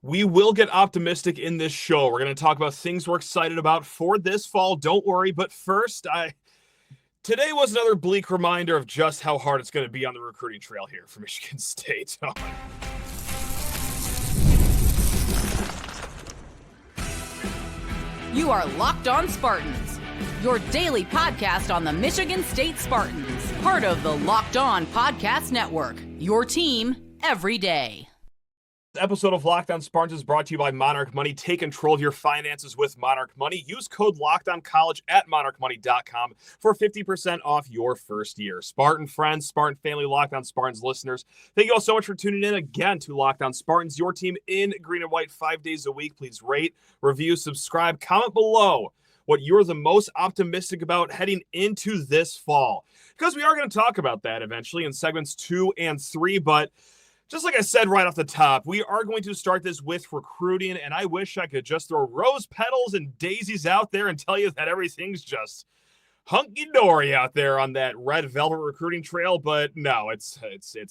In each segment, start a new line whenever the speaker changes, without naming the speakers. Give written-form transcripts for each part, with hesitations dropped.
We will get optimistic in this show. We're going to talk about things we're excited about for this fall. Don't worry. But first, today was another bleak reminder of just how hard it's going to be on the recruiting trail here for Michigan State.
You are Locked On Spartans, your daily podcast on the Michigan State Spartans, part of the Locked On Podcast Network, your team every day.
This episode of Locked On Spartans is brought to you by Monarch Money. Take control of your finances with Monarch Money. Use code LOCKEDONCollege at monarchmoney.com for 50% off your first year. Spartan friends, Spartan family, Locked On Spartans listeners, thank you all so much for tuning in again to Locked On Spartans, your team in green and white 5 days a week. Please rate, review, subscribe, comment below what you're the most optimistic about heading into this fall, because we are going to talk about that eventually in segments 2 and 3, but just like I said right off the top, we are going to start this with recruiting, and I wish I could just throw rose petals and daisies out there and tell you that everything's just hunky-dory out there on that red velvet recruiting trail, but no, it's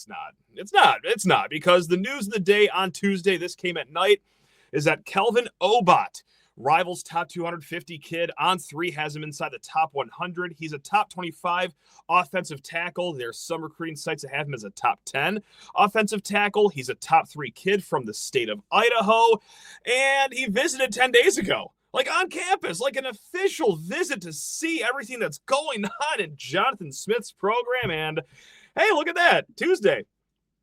not. It's not, because the news of the day on Tuesday, this came at night, is that Kelvin Obot, Rivals top 250 kid on 3, has him inside the top 100. He's a top 25 offensive tackle. There's some recruiting sites that have him as a top 10 offensive tackle. He's a top 3 kid from the state of Idaho, and he visited 10 days ago, like on campus, like an official visit to see everything that's going on in Jonathan Smith's program. And hey, look at that, Tuesday,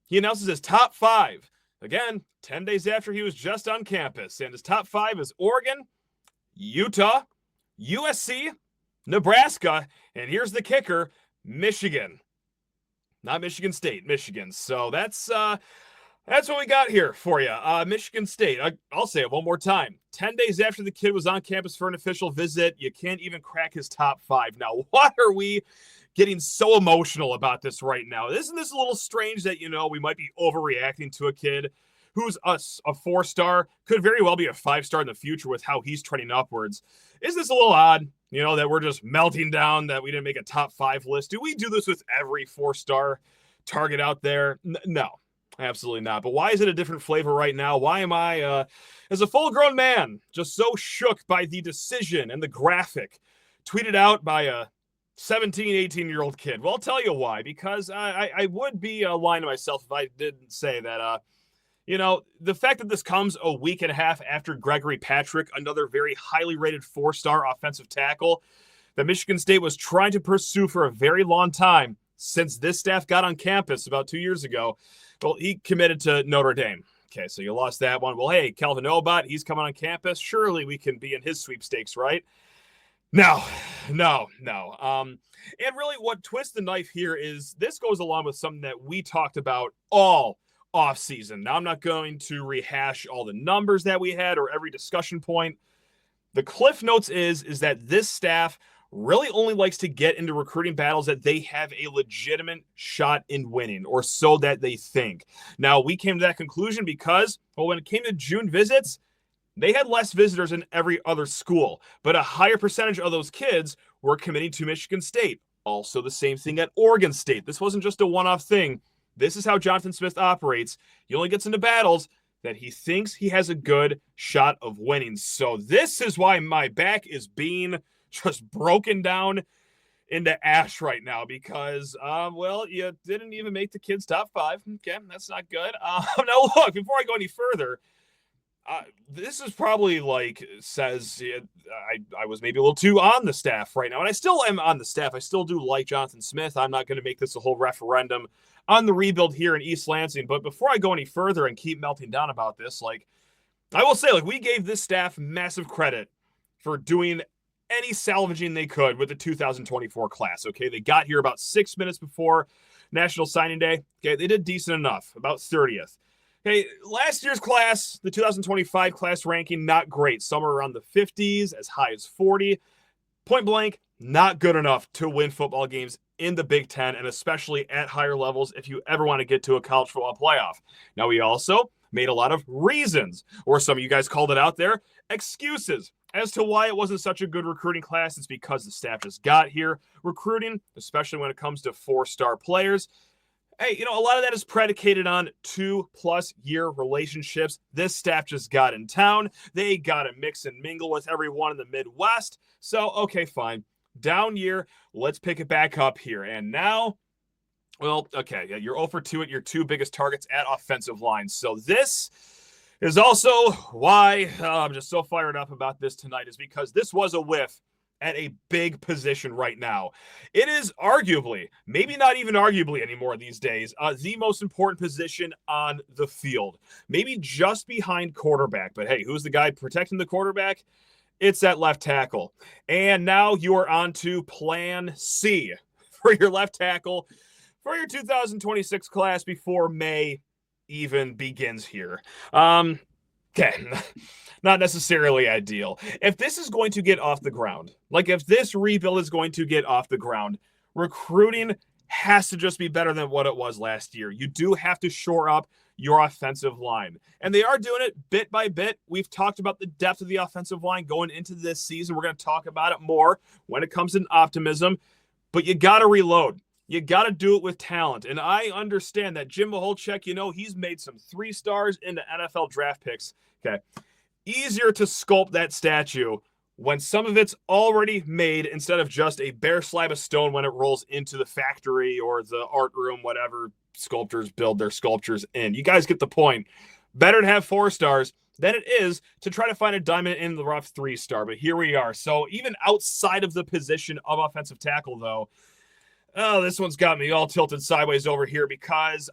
he announces his top 5. Again, 10 days after he was just on campus. And his top 5 is Oregon, Utah, USC, Nebraska, and here's the kicker, Michigan. Not Michigan State, Michigan. So that's what we got here for you. Michigan State, I'll say it one more time. 10 days after the kid was on campus for an official visit, you can't even crack his top 5. Now, why are we getting so emotional about this right now? Isn't this a little strange that, we might be overreacting to a kid who's a 4-star, could very well be a 5-star in the future with how he's trending upwards? Isn't this a little odd, that we're just melting down that we didn't make a top 5 list? Do we do this with every 4-star target out there? No, absolutely not. But why is it a different flavor right now? Why am I, as a full-grown man, just so shook by the decision and the graphic tweeted out by a 17, 18-year-old kid? Well, I'll tell you why. Because I would be lying to myself if I didn't say that, the fact that this comes a week and a half after Gregory Patrick, another very highly rated 4-star offensive tackle that Michigan State was trying to pursue for a very long time since this staff got on campus about 2 years ago, well, he committed to Notre Dame. Okay, so you lost that one. Well, hey, Kelvin Obot, he's coming on campus. Surely we can be in his sweepstakes, right? No. And really what twists the knife here is this goes along with something that we talked about all offseason. Now, I'm not going to rehash all the numbers that we had or every discussion point. The cliff notes is that this staff really only likes to get into recruiting battles that they have a legitimate shot in winning, or so that they think. Now, we came to that conclusion because, when it came to June visits, they had less visitors than every other school, but a higher percentage of those kids were committing to Michigan State. Also the same thing at Oregon State. This wasn't just a one-off thing. This is how Jonathan Smith operates. He only gets into battles that he thinks he has a good shot of winning. So this is why my back is being just broken down into ash right now, because, you didn't even make the kids' top 5. Okay, that's not good. Now, look, before I go any further, this is probably says I was maybe a little too on the staff right now. And I still am on the staff. I still do like Jonathan Smith. I'm not going to make this a whole referendum on the rebuild here in East Lansing. But before I go any further and keep melting down about this, I will say, we gave this staff massive credit for doing any salvaging they could with the 2024 class. Okay, they got here about 6 minutes before National Signing Day. Okay, they did decent enough, about 30th. Okay, last year's class, the 2025 class ranking, not great. Somewhere around the 50s, as high as 40. Point blank, not good enough to win football games in the Big Ten, and especially at higher levels if you ever want to get to a college football playoff. Now, we also made a lot of reasons, or some of you guys called it out there, excuses as to why it wasn't such a good recruiting class. It's because the staff just got here. Recruiting, especially when it comes to 4-star players, Hey, a lot of that is predicated on 2+ year relationships. This staff just got in town. They got to mix and mingle with everyone in the Midwest. So, okay, fine. Down year. Let's pick it back up here. And now, well, okay, yeah, you're 0 for 2 at your 2 biggest targets at offensive line. So this is also why I'm just so fired up about this tonight, is because this was a whiff at a big position right now. It is arguably, maybe not even arguably anymore these days, the most important position on the field. Maybe just behind quarterback. But hey, who's the guy protecting the quarterback? It's that left tackle. And now you are on to plan C for your left tackle for your 2026 class before May even begins here. Okay, not necessarily ideal. If this is going to get off the ground, like if this rebuild is going to get off the ground, recruiting has to just be better than what it was last year. You do have to shore up your offensive line. And they are doing it bit by bit. We've talked about the depth of the offensive line going into this season. We're going to talk about it more when it comes to optimism. But you got to reload. You got to do it with talent. And I understand that Jim Maholchek, he's made some 3 stars into NFL draft picks. Okay. Easier to sculpt that statue when some of it's already made instead of just a bare slab of stone when it rolls into the factory or the art room, whatever sculptors build their sculptures in. You guys get the point. Better to have 4 stars than it is to try to find a diamond in the rough 3-star. But here we are. So even outside of the position of offensive tackle, though, oh, this one's got me all tilted sideways over here because,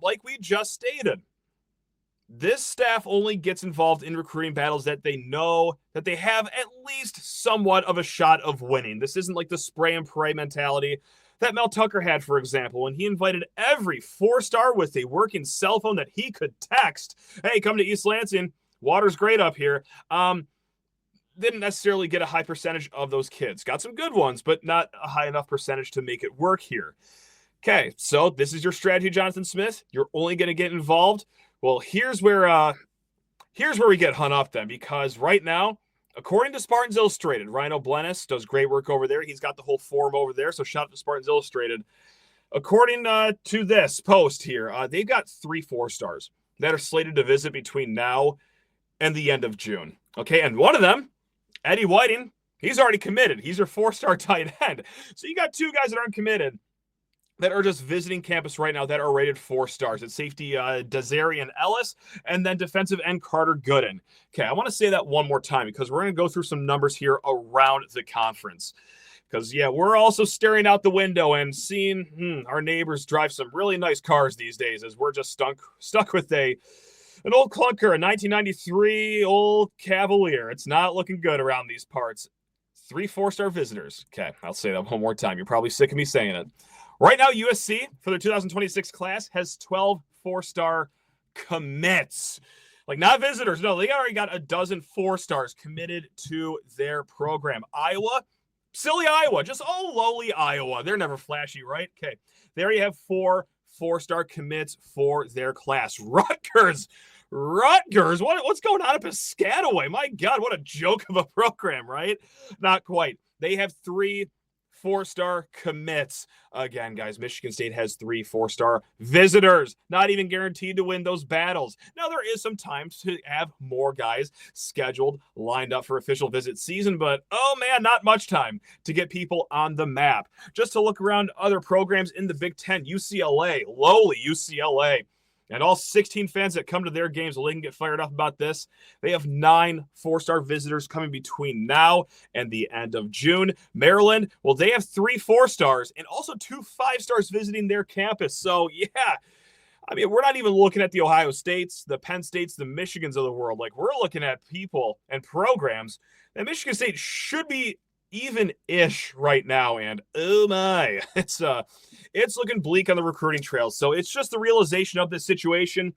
like we just stated, this staff only gets involved in recruiting battles that they know that they have at least somewhat of a shot of winning. This isn't like the spray and pray mentality that Mel Tucker had, for example, when he invited every 4-star with a working cell phone that he could text. Hey, come to East Lansing. Water's great up here. Didn't necessarily get a high percentage of those kids. Got some good ones, but not a high enough percentage to make it work here. Okay, so this is your strategy, Jonathan Smith. You're only going to get involved. Well, here's where we get hung up then, because right now, according to Spartans Illustrated, Rhino Blennis does great work over there. He's got the whole forum over there, so shout out to Spartans Illustrated. According to this post here, they've got 3 4-stars that are slated to visit between now and the end of June. Okay, and one of them, Eddie Whiting, he's already committed. He's your 4-star tight end. So you got 2 guys that aren't committed that are just visiting campus right now that are rated 4 stars. At safety, Desarian Ellis, and then defensive end Carter Gooden. Okay, I want to say that one more time because we're going to go through some numbers here around the conference. Because, yeah, we're also staring out the window and seeing our neighbors drive some really nice cars these days as we're just stuck with an old clunker, a 1993 old Cavalier. It's not looking good around these parts. 3 4-star visitors. Okay, I'll say that one more time. You're probably sick of me saying it. Right now, USC, for their 2026 class, has 12 4-star commits. Like, not visitors. No, they already got a dozen 4-stars committed to their program. Iowa, silly Iowa, just lowly Iowa. They're never flashy, right? Okay, there you have 4 4-star commits for their class. Rutgers, what's going on at Piscataway? My God, what a joke of a program, right? Not quite. They have 3 4-star commits. Again, guys, Michigan State has 3 4-star visitors. Not even guaranteed to win those battles. Now, there is some time to have more guys scheduled, lined up for official visit season, but oh man, not much time to get people on the map. Just to look around other programs in the Big Ten, UCLA, lowly UCLA, and all 16 fans that come to their games, well, they can get fired up about this. They have 9 4-star visitors coming between now and the end of June. Maryland, well, they have 3 4-stars and also 2 5-stars visiting their campus. So, yeah, I mean, we're not even looking at the Ohio States, the Penn States, the Michigans of the world. Like, we're looking at people and programs that Michigan State should be even-ish right now, and oh my, it's looking bleak on the recruiting trails. So it's just the realization of this situation.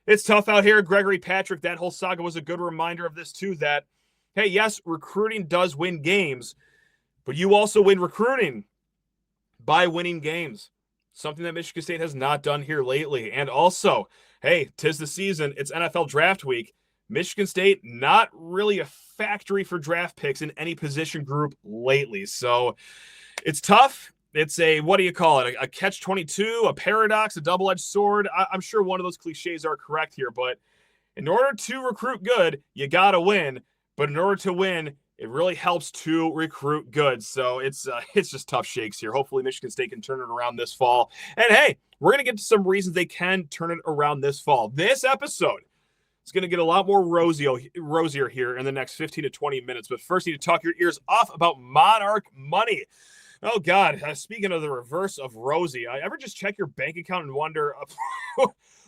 It's tough out here. Gregory Patrick, that whole saga was a good reminder of this too, that, hey, yes, recruiting does win games, but you also win recruiting by winning games. Something that Michigan State has not done here lately. And also, hey, 'tis the season. It's NFL draft week. Michigan State, not really a factory for draft picks in any position group lately. So it's tough. It's a, what do you call it? A catch-22, a paradox, a double-edged sword. I'm sure one of those cliches are correct here, but in order to recruit good, you got to win. But in order to win, it really helps to recruit good. So it's just tough shakes here. Hopefully Michigan State can turn it around this fall. And hey, we're going to get to some reasons they can turn it around this fall. This episode is going to get a lot more rosier here in the next 15 to 20 minutes. But first, you need to talk your ears off about Monarch Money. Oh, God. Speaking of the reverse of rosy, ever just check your bank account and wonder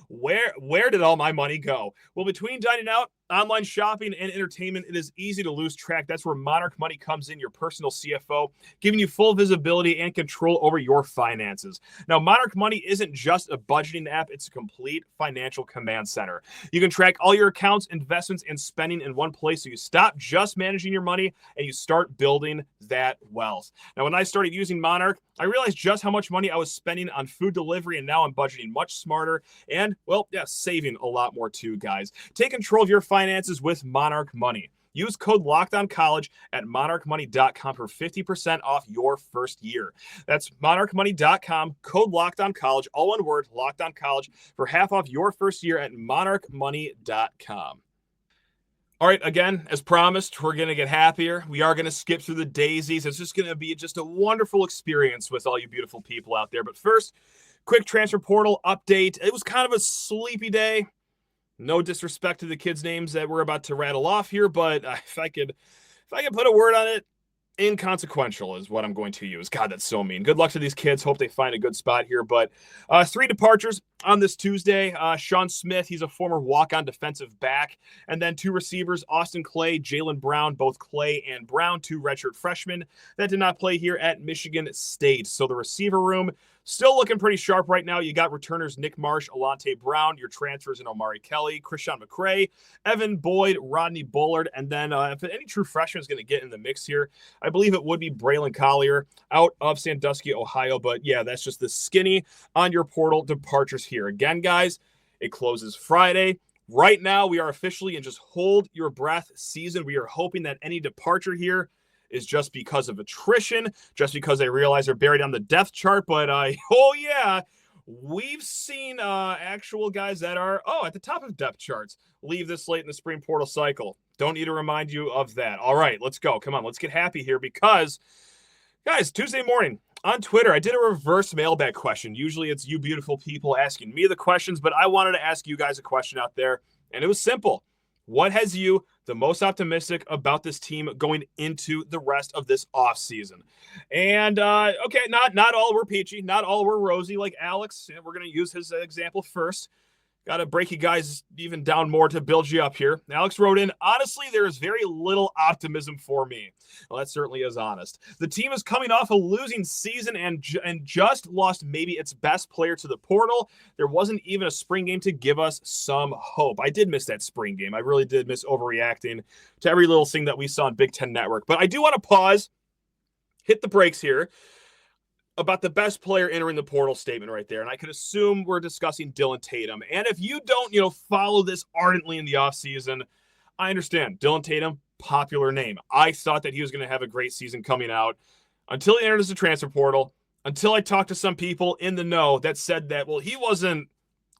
where did all my money go? Well, between dining out, online shopping, and entertainment, it is easy to lose track. That's where Monarch Money comes in, your personal CFO, giving you full visibility and control over your finances. Now, Monarch Money isn't just a budgeting app, it's a complete financial command center. You can track all your accounts, investments, and spending in one place, so you stop just managing your money and you start building that wealth. Now, when I started using Monarch, I realized just how much money I was spending on food delivery, and now I'm budgeting much smarter and, well, yeah, saving a lot more too, guys. Take control of your finances with Monarch Money. Use code LOCKEDONCollege at monarchmoney.com for 50% off your first year. That's monarchmoney.com, code LOCKEDONCollege, all one word, LOCKEDONCollege, for half off your first year at monarchmoney.com. All right, again, as promised, we're going to get happier. We are going to skip through the daisies. It's just going to be just a wonderful experience with all you beautiful people out there. But first, quick transfer portal update. It was kind of a sleepy day. No disrespect to the kids' names that we're about to rattle off here, but if I could put a word on it, inconsequential is what I'm going to use. God, that's so mean. Good luck to these kids. Hope they find a good spot here. But 3 departures on this Tuesday. Sean Smith, he's a former walk-on defensive back. And then 2 receivers, Austin Clay, Jalen Brown, both Clay and Brown, 2 redshirt freshmen that did not play here at Michigan State. So the receiver room still looking pretty sharp right now. You got returners Nick Marsh, Alante Brown, your transfers in Omari Kelly, Krishan McCray, Evan Boyd, Rodney Bullard, and then if any true freshman is going to get in the mix here, I believe it would be Braylon Collier out of Sandusky, Ohio. But yeah, that's just the skinny on your portal departures here. Again, guys, it closes Friday. Right now, we are officially in just hold your breath season. We are hoping that any departure here is just because of attrition, just because they realize they're buried on the depth chart. But, oh, yeah, we've seen actual guys that are, at the top of depth charts leave this late in the spring portal cycle. Don't need to remind you of that. All right, let's go. Come on, let's get happy here because, guys, Tuesday morning on Twitter, I did a reverse mailbag question. Usually it's you beautiful people asking me the questions, but I wanted to ask you guys a question out there, and it was simple. What has you the most optimistic about this team going into the rest of this offseason? And, okay, not all were peachy. Not all were rosy like Alex. And we're going to use his example first. Got to break you guys even down more to build you up here. Alex wrote in, honestly, there is very little optimism for me. Well, that certainly is honest. The team is coming off a losing season and just lost maybe its best player to the portal. There wasn't even a spring game to give us some hope. I did miss that spring game. I really did miss overreacting to every little thing that we saw on Big Ten Network. But I do want to pause, hit the brakes here, about the best player entering the portal statement right there. And I could assume we're discussing Dylan Tatum. And if you don't, follow this ardently in the offseason, I understand. Dylan Tatum, popular name. I thought that he was going to have a great season coming out until he entered as a transfer portal, until I talked to some people in the know that said that, well, he wasn't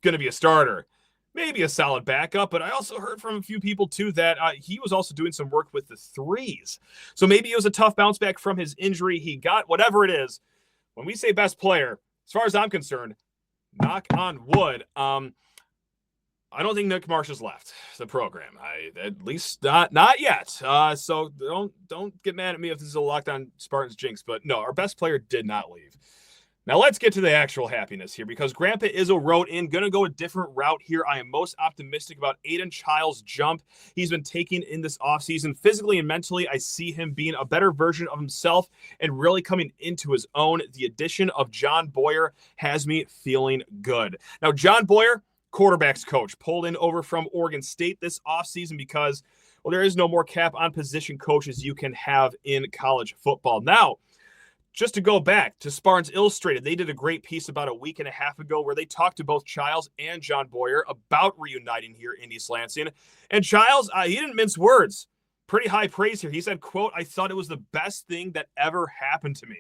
going to be a starter. Maybe a solid backup, but I also heard from a few people, too, that he was also doing some work with the threes. So maybe it was a tough bounce back from his injury. He got whatever it is. When we say best player, as far as I'm concerned, knock on wood, I don't think Nick Marsh has left the program. At least not yet. So don't get mad at me if this is a Locked On Spartans jinx. But no, our best player did not leave. Now let's get to the actual happiness here because Grandpa Izzo wrote in, going to go a different route here. I am most optimistic about Aidan Chiles' jump he's been taking in this offseason. Physically and mentally, I see him being a better version of himself and really coming into his own. The addition of John Boyer has me feeling good. Now, John Boyer, quarterbacks coach, pulled in over from Oregon State this offseason because, well, there is no more cap on position coaches you can have in college football. Now, just to go back to Spartans Illustrated, they did a great piece about a week and a half ago where they talked to both Chiles and John Boyer about reuniting here in East Lansing. And Chiles, he didn't mince words. Pretty high praise here. He said, quote, I thought it was the best thing that ever happened to me.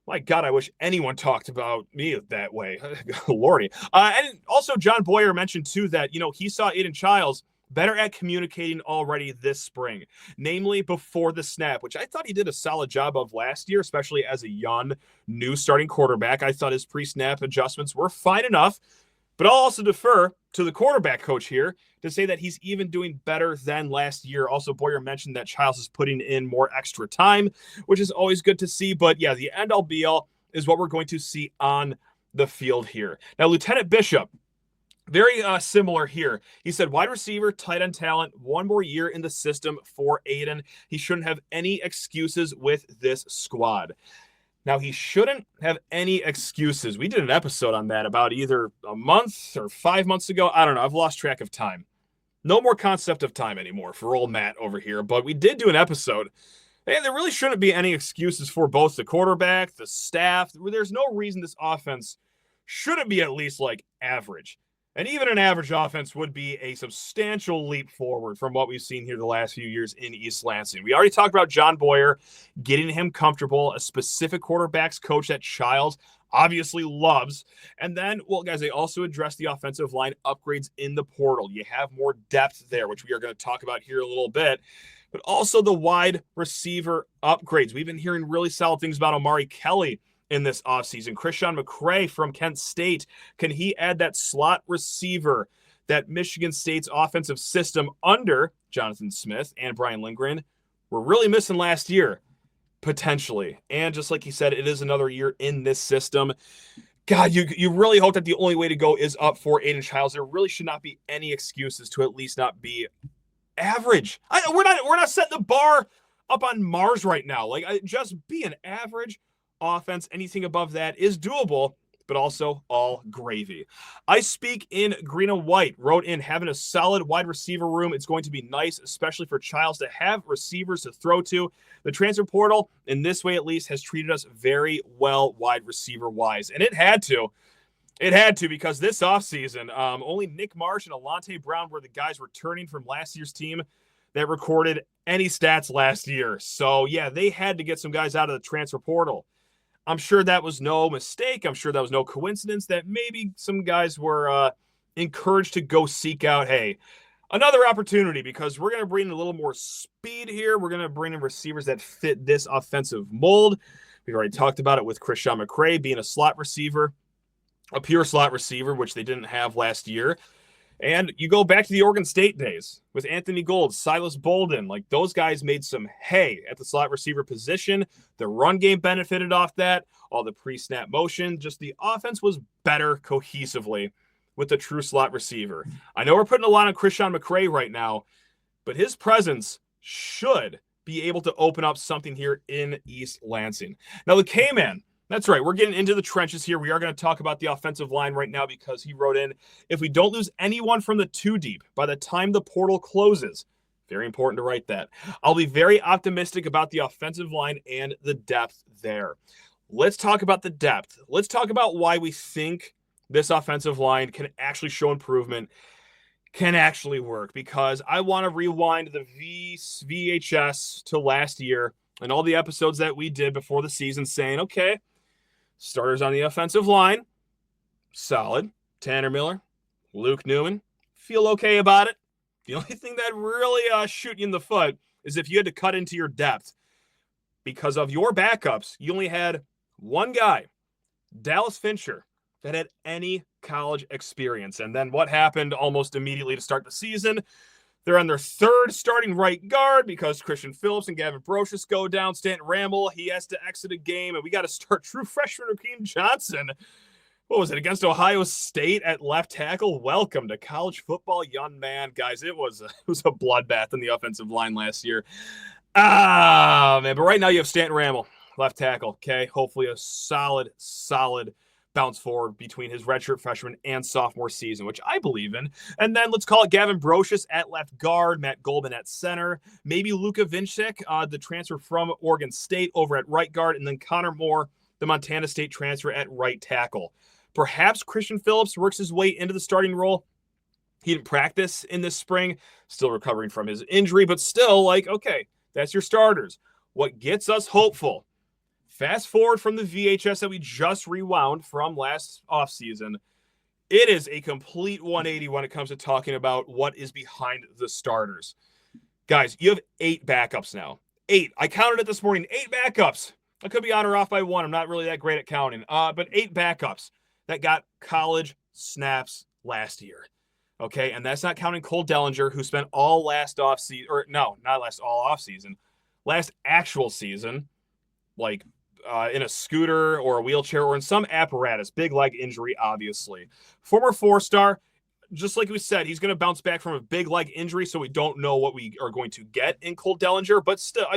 My God, I wish anyone talked about me that way. Lordy. And also John Boyer mentioned too that, he saw Aidan Chiles better at communicating already this spring, namely before the snap, which I thought he did a solid job of last year, especially as a young, new starting quarterback. I thought his pre-snap adjustments were fine enough, but I'll also defer to the quarterback coach here to say that he's even doing better than last year. Also, Boyer mentioned that Chiles is putting in more extra time, which is always good to see. But yeah, the end all be all is what we're going to see on the field here. Now, Lieutenant Bishop, very similar here. He said wide receiver, tight end talent, one more year in the system for Aidan. He shouldn't have any excuses with this squad. Now, he shouldn't have any excuses. We did an episode on that about either a month or 5 months ago. I don't know. I've lost track of time. No more concept of time anymore for old Matt over here. But we did do an episode. And there really shouldn't be any excuses for both the quarterback, the staff. There's no reason this offense shouldn't be at least like average. And even an average offense would be a substantial leap forward from what we've seen here the last few years in East Lansing. We already talked about John Boyer, getting him comfortable, a specific quarterbacks coach that Chiles obviously loves. And then, well, guys, they also addressed the offensive line upgrades in the portal. You have more depth there, which we are going to talk about here a little bit. But also the wide receiver upgrades. We've been hearing really solid things about Amari Kelly in this offseason. Christian McCray from Kent State. Can he add that slot receiver that Michigan State's offensive system under Jonathan Smith and Brian Lindgren were really missing last year? Potentially. And just like he said, it is another year in this system. God, you really hope that the only way to go is up for Aidan Chiles. There really should not be any excuses to at least not be average. We're not setting the bar up on Mars right now. Just be an average offense. Anything above that is doable, but also all gravy. I speak in green and white, wrote in having a solid wide receiver room. It's going to be nice, especially for Chiles to have receivers to throw to. The transfer portal, in this way at least, has treated us very well wide receiver wise. And it had to. It had to, because this offseason, only Nick Marsh and Alante Brown were the guys returning from last year's team that recorded any stats last year. So yeah, they had to get some guys out of the transfer portal. I'm sure that was no mistake. I'm sure that was no coincidence that maybe some guys were encouraged to go seek out, hey, another opportunity, because we're going to bring in a little more speed here. We're going to bring in receivers that fit this offensive mold. We've already talked about it with Christian McCray being a slot receiver, a pure slot receiver, which they didn't have last year. And you go back to the Oregon State days with Anthony Gold, Silas Bolden. Those guys made some hay at the slot receiver position. The run game benefited off that. All the pre-snap motion. Just the offense was better cohesively with the true slot receiver. I know we're putting a lot on Christian McCray right now, but his presence should be able to open up something here in East Lansing. Now, the K-Man. That's right. We're getting into the trenches here. We are going to talk about the offensive line right now, because he wrote in, if we don't lose anyone from the two deep by the time the portal closes, very important to write that, I'll be very optimistic about the offensive line and the depth there. Let's talk about the depth. Let's talk about why we think this offensive line can actually show improvement, can actually work, because I want to rewind the VHS to last year and all the episodes that we did before the season saying, okay, starters on the offensive line, solid. Tanner Miller, Luke Newman, feel okay about it. The only thing that really shoot you in the foot is if you had to cut into your depth. Because of your backups, you only had one guy, Dallas Fincher, that had any college experience. And then what happened almost immediately to start the season? They're on their third starting right guard because Christian Phillips and Gavin Brocious go down. Stanton Ramble, he has to exit a game, and we got to start true freshman Rakeem Johnson. What was it, against Ohio State at left tackle? Welcome to college football, young man. Guys, it was a bloodbath in the offensive line last year. Man, but right now you have Stanton Ramble, left tackle, okay? Hopefully a solid bounce forward between his redshirt freshman and sophomore season, which I believe in. And then let's call it Gavin Brocious at left guard, Matt Goldman at center, maybe Luka Vincic, the transfer from Oregon State, over at right guard, and then Connor Moore, the Montana State transfer, at right tackle. Perhaps Christian Phillips works his way into the starting role. He didn't practice in this spring, still recovering from his injury, but still, okay, that's your starters. What gets us hopeful? Fast forward from the VHS that we just rewound from last offseason. It is a complete 180 when it comes to talking about what is behind the starters. Guys, you have 8 backups now. 8. I counted it this morning. 8 backups. I could be on or off by 1. I'm not really that great at counting. But 8 backups that got college snaps last year. Okay, and that's not counting Cole Dellinger, who spent all last offseason, or no, not last all offseason, last actual season, like in a scooter or a wheelchair or in some apparatus, big leg injury, obviously. Former 4-star, just like we said, he's going to bounce back from a big leg injury, so we don't know what we are going to get in Cole Dellinger, but still,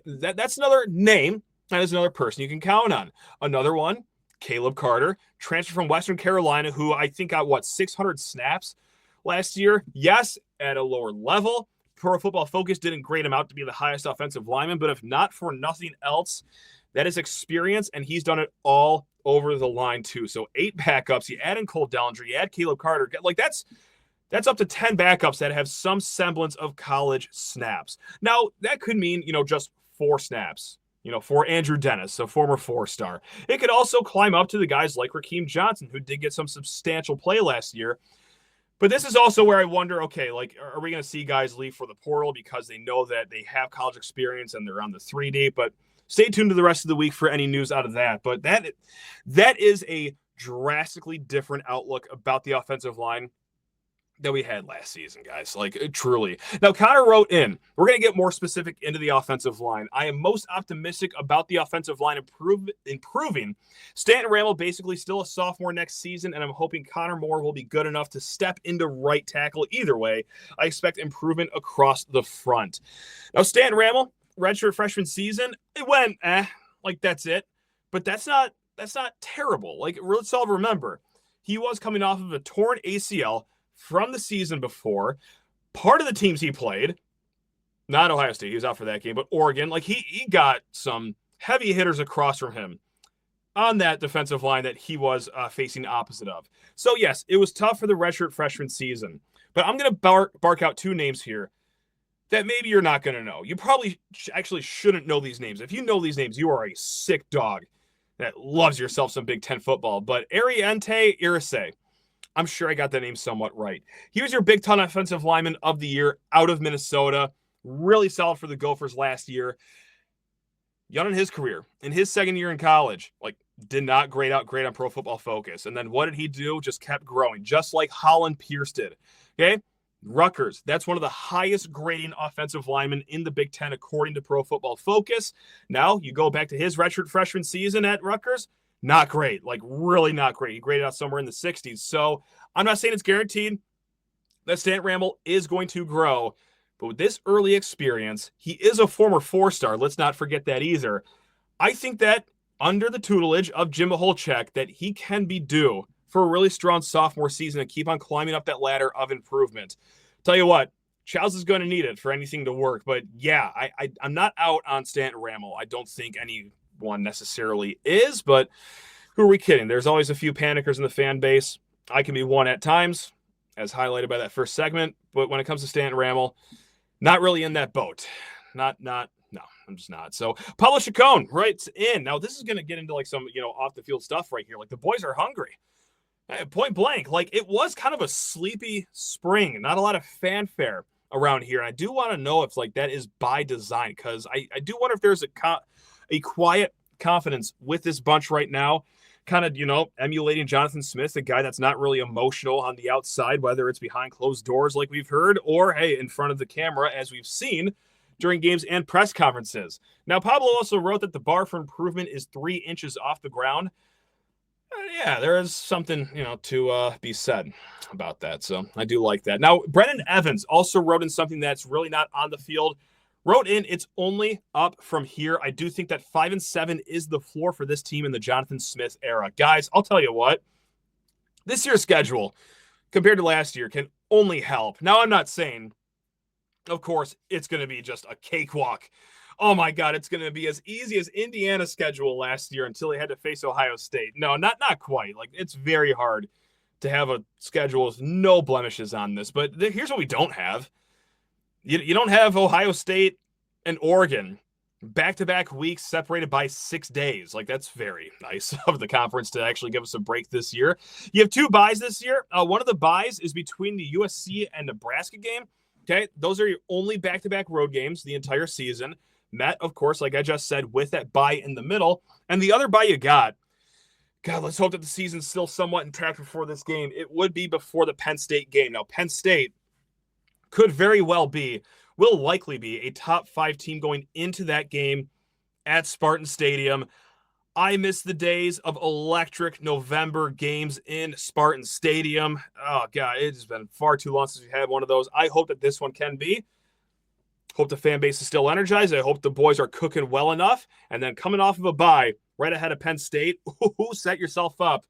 that's another name. That is another person you can count on. Another one, Caleb Carter, transfer from Western Carolina, who I think got, 600 snaps last year? Yes, at a lower level. Pro Football Focus didn't grade him out to be the highest offensive lineman, but if not for nothing else, that is experience, and he's done it all over the line too. So 8 backups. You add in Cole Dellinger, you add Caleb Carter. Like that's up to 10 backups that have some semblance of college snaps. Now, that could mean, just 4 snaps. For Andrew Dennis, a former 4-star. It could also climb up to the guys like Rakeem Johnson, who did get some substantial play last year. But this is also where I wonder, okay, are we going to see guys leave for the portal because they know that they have college experience and they're on the 3D? But stay tuned to the rest of the week for any news out of that. But that is a drastically different outlook about the offensive line that we had last season, guys. Truly. Now, Connor wrote in, we're going to get more specific into the offensive line. I am most optimistic about the offensive line improving. Stanton Ramel basically still a sophomore next season, and I'm hoping Connor Moore will be good enough to step into right tackle. Either way, I expect improvement across the front. Now, Stanton Ramel, redshirt freshman season, it went, that's it. But that's not terrible. Let's all remember, he was coming off of a torn ACL from the season before. Part of the teams he played, not Ohio State, he was out for that game, but Oregon, he got some heavy hitters across from him on that defensive line that he was facing opposite of. So yes, it was tough for the redshirt freshman season, but I'm going to bark out 2 names here that maybe you're not going to know. You probably actually shouldn't know these names. If you know these names, you are a sick dog that loves yourself some Big Ten football. But Ariente Irise, I'm sure I got that name somewhat right. He was your Big Ten offensive lineman of the year out of Minnesota. Really solid for the Gophers last year. Young in his career, in his second year in college, did not grade out great on Pro Football Focus. And then what did he do? Just kept growing, just like Holland Pierce did. Okay? Rutgers, that's one of the highest grading offensive linemen in the Big Ten, according to Pro Football Focus. Now, you go back to his redshirt freshman season at Rutgers, not great, really not great. He graded out somewhere in the 60s. So I'm not saying it's guaranteed that Stanton Ramel is going to grow, but with this early experience, he is a former 4-star. Let's not forget that either. I think that under the tutelage of Jim Maholchek, that he can be due for a really strong sophomore season and keep on climbing up that ladder of improvement. Tell you what, Chiles is going to need it for anything to work. But yeah, I'm not out on Stanton Ramel. I don't think anyone necessarily is, but who are we kidding? There's always a few panickers in the fan base. I can be one at times, as highlighted by that first segment. But when it comes to Stanton Ramel, not really in that boat. No, I'm just not. So Pablo Chacon writes in. Now, this is going to get into some, off the field stuff right here. The boys are hungry. Point blank. It was kind of a sleepy spring. Not a lot of fanfare around here. And I do want to know if that is by design, because I do wonder if there's a quiet confidence with this bunch right now, kind of, emulating Jonathan Smith, a guy that's not really emotional on the outside, whether it's behind closed doors like we've heard, or, hey, in front of the camera, as we've seen during games and press conferences. Now, Pablo also wrote that the bar for improvement is 3 inches off the ground. Yeah, there is something, to be said about that. So I do like that. Now, Brennan Evans also wrote in something that's really not on the field. Wrote in, it's only up from here. I do think that 5-7 is the floor for this team in the Jonathan Smith era. Guys, I'll tell you what, this year's schedule compared to last year can only help. Now, I'm not saying, of course, it's going to be just a cakewalk. Oh my God, it's going to be as easy as Indiana's schedule last year until they had to face Ohio State. No, not quite. It's very hard to have a schedule with no blemishes on this. But here's what we don't have. You don't have Ohio State and Oregon back-to-back weeks separated by 6 days. Like, that's very nice of the conference to actually give us a break this year. You have 2 byes this year. One of the byes is between the USC and Nebraska game. Okay, those are your only back-to-back road games the entire season. Met, of course, like I just said, with that bye in the middle. And the other bye you got, God, let's hope that the season's still somewhat intact before this game. It would be before the Penn State game. Now, Penn State could very well be, will likely be, a top 5 team going into that game at Spartan Stadium. I miss the days of electric November games in Spartan Stadium. Oh, God, it has been far too long since we had one of those. I hope that this one can be. Hope the fan base is still energized. I hope the boys are cooking well enough. And then coming off of a bye right ahead of Penn State, set yourself up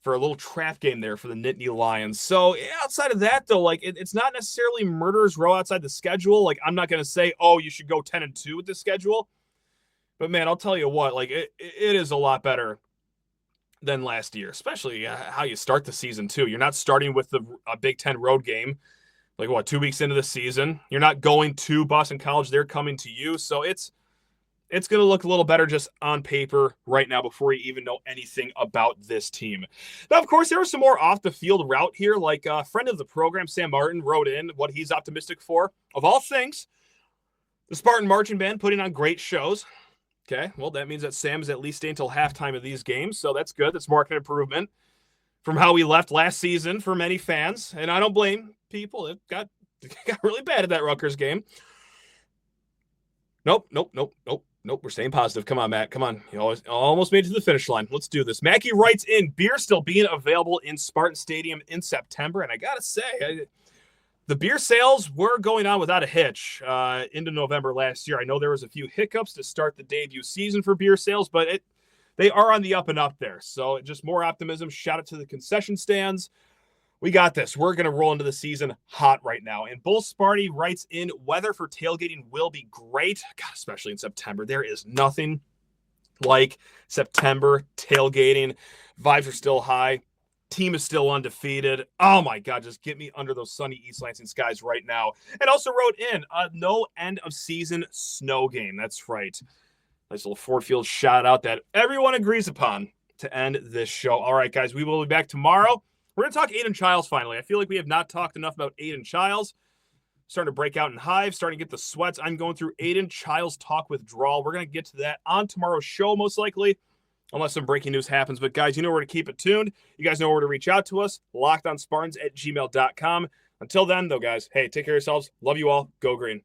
for a little trap game there for the Nittany Lions. So outside of that, though, like it's not necessarily murderer's row outside the schedule. Like, I'm not going to say, oh, you should go 10-2 with the schedule. But, man, I'll tell you what, like it is a lot better than last year, especially how you start the season, too. You're not starting with a Big Ten road game, like, 2 weeks into the season. You're not going to Boston College. They're coming to you. So it's going to look a little better just on paper right now before you even know anything about this team. Now, of course, there was some more off-the-field route here. Like a friend of the program, Sam Martin, wrote in what he's optimistic for. Of all things, the Spartan Marching Band putting on great shows. Okay, well, that means that Sam is at least staying until halftime of these games, so that's good. That's market improvement from how we left last season for many fans, and I don't blame people. It got really bad at that Rutgers game. Nope. We're staying positive. Come on, Matt. Come on. You almost made it to the finish line. Let's do this. Mackie writes in, beer still being available in Spartan Stadium in September, and I got to say, the beer sales were going on without a hitch into November last year. I know there was a few hiccups to start the debut season for beer sales, but they are on the up and up there. So just more optimism. Shout out to the concession stands. We got this. We're going to roll into the season hot right now. And Bull Sparty writes in, weather for tailgating will be great, God, especially in September. There is nothing like September tailgating. Vibes are still high. Team is still undefeated. Oh my God, just get me under those sunny East Lansing skies right now. And also wrote in a no end of season snow game. That's right. Nice little Ford Field shout out that everyone agrees upon to end this show. All right, guys, we will be back tomorrow. We're going to talk Aidan Chiles finally. I feel like we have not talked enough about Aidan Chiles. Starting to break out in hives, starting to get the sweats. I'm going through Aidan Chiles talk withdrawal. We're going to get to that on tomorrow's show, most likely, unless some breaking news happens. But, guys, you know where to keep it tuned. You guys know where to reach out to us, lockedonspartans@gmail.com. Until then, though, guys, hey, take care of yourselves. Love you all. Go green.